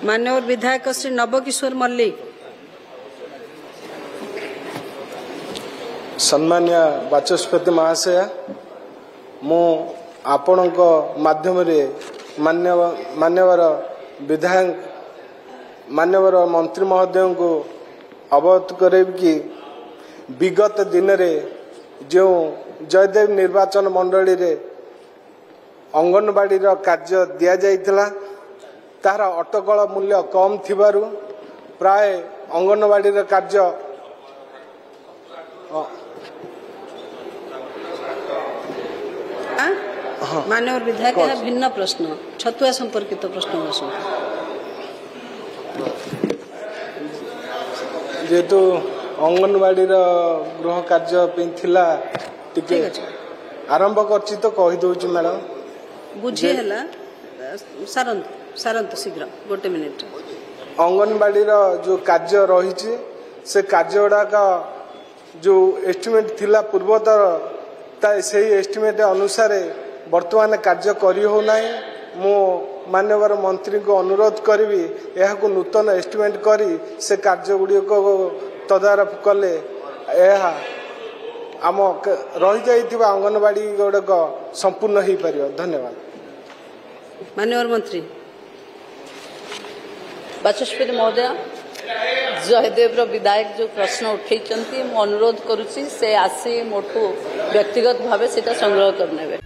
माननीय विधायक श्री नवकिशोर मल्लिक। सम्मान्य बाचस्पति महाशय मु आपणक माध्यम मान्यवर विधायक मान्यवर मंत्री महोदय को अवगत करे कि विगत दिन रे जो जयदेव निर्वाचन मंडली रे अंगनवाड़ी कार्य दिया जाइथिला तार अटकल मूल्य कम थिबारु प्राय अंगनवाड़ी कार्य माननीय विधायक भिन्न प्रश्न छतुआ संपर्कित प्रश्न जेहेतु अंगनवाड़ी गृह कार्य थिला टिके आरंभ करछि तो कहि दउछि मैडम बुझी हला सारंत शीघ्र गोटे मिनिट। अंगनवाड़ी जो कार्य रही से कार्य गुड़ाक जो एस्टिमेट थिला पूर्वतर से एस्टिमेट अनुसार वर्तमान कार्य करी हो नाही। मो मान्यवर मंत्री को अनुरोध करी यह नूतन एस्टिमेट करी से कार्य गुड़ी को तदारख कले आम रही जाइथिबा अंगनवाड़ी गुड़ाक संपूर्ण हो पार। धन्यवाद। मान्यवर मंत्री। बाचस्पति महोदय जयदेव विधायक जो प्रश्न उठे अनुरोध करुच्ची से आसी मोठू व्यक्तिगत भाव से संग्रह करने।